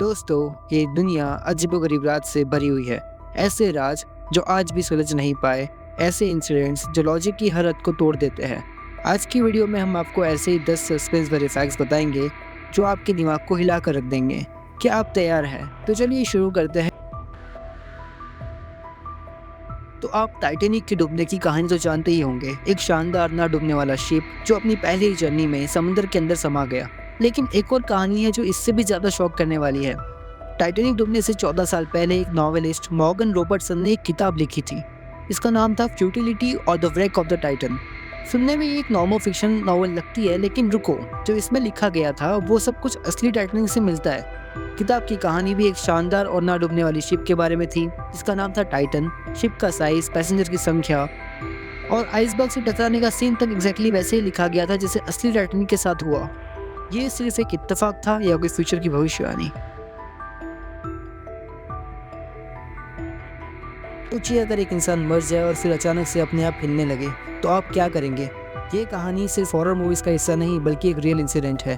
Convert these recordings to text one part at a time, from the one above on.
दोस्तों, ये दुनिया अजीबोगरीब राज से भरी हुई है। ऐसे राज जो आज भी सुलझ नहीं पाए, ऐसे इंसिडेंट्स जो लॉजिक की हर हद को तोड़ देते हैं। आज की वीडियो में हम आपको ऐसे ही 10 सस्पेंस भरे फैक्ट्स बताएंगे जो आपके दिमाग को हिला कर रख देंगे। क्या आप तैयार हैं? तो चलिए शुरू करते हैं। तो आप टाइटैनिक के डूबने की कहानी तो जानते ही होंगे। एक शानदार ना डूबने वाला शिप जो अपनी पहली जर्नी में समुद्र के अंदर समा गया। लेकिन एक और कहानी है जो इससे भी ज्यादा शॉक करने वाली है। टाइटैनिक डूबने से 14 साल पहले एक नॉवेलिस्ट मॉर्गन रॉबर्टसन ने एक किताब लिखी थी। इसका नाम था फ्यूटिलिटी और द व्रेक ऑफ द टाइटन। सुनने में ये एक नॉर्मल फिक्शन नॉवल लगती है, लेकिन रुको, जो इसमें लिखा गया था वो सब कुछ असली टाइटैनिक से मिलता है। किताब की कहानी भी एक शानदार और ना डूबने वाली शिप के बारे में थी जिसका नाम था टाइटन। शिप का साइज, पैसेंजर की संख्या और आइसबर्ग से टकराने का सीन तक एग्जैक्टली वैसे ही लिखा गया था जैसे असली टाइटैनिक के साथ हुआ। ये सिर्फ एक इत्तेफाक था या कोई फ्यूचर की भविष्यवाणी? सोचिए, अगर एक इंसान मर जाए और फिर अचानक से अपने आप हिलने लगे तो आप क्या करेंगे? ये कहानी सिर्फ हॉरर मूवीज का हिस्सा नहीं बल्कि एक रियल इंसिडेंट है।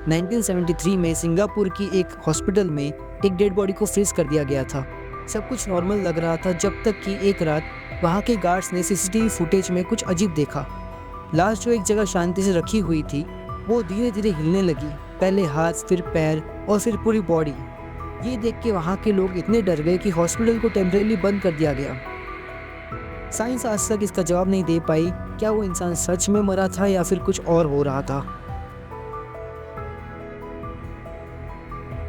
1973 में सिंगापुर की एक हॉस्पिटल में एक डेड बॉडी को फ्रीज कर दिया गया था। सब कुछ नॉर्मल लग रहा था जब तक कि एक रात वहाँ के गार्ड्स ने सीसीटीवी फुटेज में कुछ अजीब देखा। लाश जो एक जगह शांति से रखी हुई थी वो धीरे धीरे हिलने लगी। पहले हाथ, फिर पैर और फिर पूरी बॉडी। ये देख के वहाँ के लोग इतने डर गए कि हॉस्पिटल को टेम्परेरी बंद कर दिया गया। साइंस आज तक इसका जवाब नहीं दे पाई, क्या वो इंसान सच में मरा था या फिर कुछ और हो रहा था।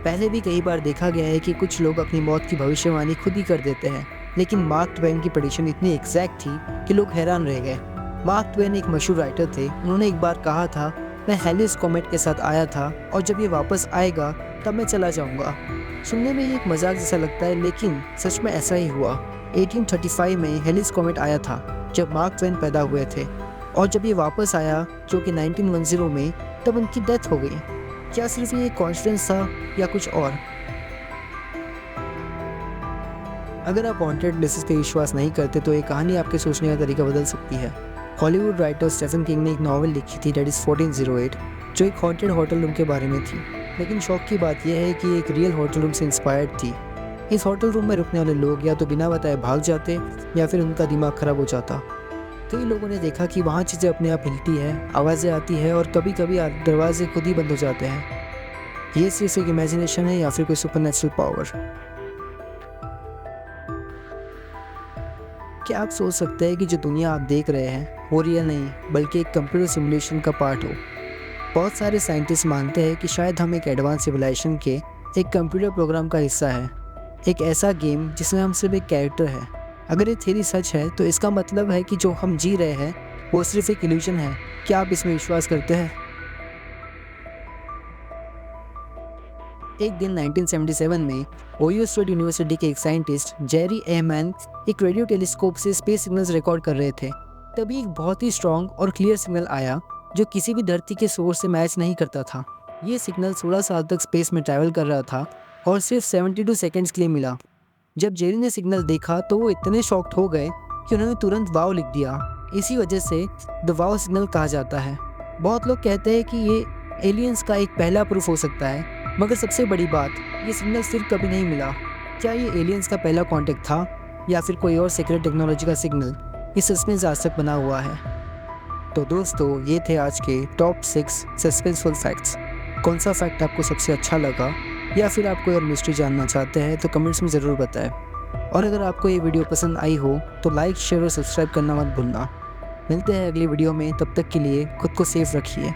पहले भी कई बार देखा गया है कि कुछ लोग अपनी मौत की भविष्यवाणी खुद ही कर देते हैं, लेकिन मार्क ट्वेन की प्रेडिक्शन इतनी एग्जैक्ट थी कि लोग हैरान रह गए। मार्क ट्वेन एक मशहूर राइटर थे। उन्होंने एक बार कहा था, मैं हेलिस कॉमेट के साथ आया था और जब ये वापस आएगा तब मैं चला जाऊंगा। सुनने में ये एक मजाक जैसा लगता है, लेकिन सच में ऐसा ही हुआ। 1835 में हेलिस कॉमेट आया था जब मार्क ट्वेन पैदा हुए थे, और जब ये वापस आया जो कि 1910 में, तब उनकी डेथ हो गई। क्या सिर्फ ये कॉन्फिडेंस था या कुछ और? अगर आप हॉन्टेड प्लेसेस पे विश्वास नहीं करते तो ये कहानी आपके सोचने का तरीका बदल सकती है। हॉलीवुड राइटर स्टीफन किंग ने एक नॉवेल लिखी थी, डेट इज 1408, जो एक हॉन्टेड होटल रूम के बारे में थी। लेकिन शौक की बात यह है कि एक रियल होटल रूम से इंस्पायर्ड थी। इस होटल रूम में रुकने वाले लोग या तो बिना बताए भाग जाते या फिर उनका दिमाग खराब हो जाता। कई लोगों ने देखा कि वहाँ चीज़ें अपने आप हिलती है, आवाज़ें आती है और कभी कभी दरवाजे खुद ही बंद हो जाते हैं। ये सिर्फ एक इमेजिनेशन है या फिर कोई सुपरनेचुरल पावर? क्या आप सोच सकते हैं कि जो दुनिया आप देख रहे हैं वो रियल नहीं बल्कि एक कंप्यूटर सिमुलेशन का पार्ट हो? बहुत सारे साइंटिस्ट मानते हैं कि शायद हम एक एडवांस सिविलाइजेशन के एक कंप्यूटर प्रोग्राम का हिस्सा है, एक ऐसा गेम जिसमें हम सिर्फ एक कैरेक्टर है। अगर ये थ्योरी सच है तो इसका मतलब है कि जो हम जी रहे हैं वो सिर्फ एक इल्यूजन है। क्या आप इसमें विश्वास करते हैं? एक दिन 1977 में ओहियो स्टेट यूनिवर्सिटी के एक साइंटिस्ट जेरी एहमैन एक रेडियो टेलीस्कोप से स्पेस सिग्नल्स रिकॉर्ड कर रहे थे। तभी एक बहुत ही स्ट्रॉन्ग और क्लियर सिग्नल आया जो किसी भी धरती के सोर्स से मैच नहीं करता था। ये सिग्नल 16 साल तक स्पेस में ट्रैवल कर रहा था और सिर्फ 72 सेकेंड्स के लिए मिला। जब जेरी ने सिग्नल देखा तो वो इतने शॉक्ड हो गए कि उन्होंने तुरंत वाव लिख दिया। इसी वजह से द वाव सिग्नल कहा जाता है। बहुत लोग कहते हैं कि ये एलियंस का एक पहला प्रूफ हो सकता है, मगर सबसे बड़ी बात, ये सिग्नल सिर्फ कभी नहीं मिला। क्या ये एलियंस का पहला कॉन्टेक्ट था या फिर कोई और सीक्रेट टेक्नोलॉजी का सिग्नल? ये सस्पेंस आज तक बना हुआ है। तो दोस्तों, ये थे आज के टॉप 6 सस्पेंसफुल फैक्ट्स। कौन सा फैक्ट आपको सबसे अच्छा लगा या फिर आप कोई और मिस्ट्री जानना चाहते हैं तो कमेंट्स में ज़रूर बताएं। और अगर आपको ये वीडियो पसंद आई हो तो लाइक, शेयर और सब्सक्राइब करना मत भूलना। मिलते हैं अगली वीडियो में, तब तक के लिए खुद को सेफ रखिए।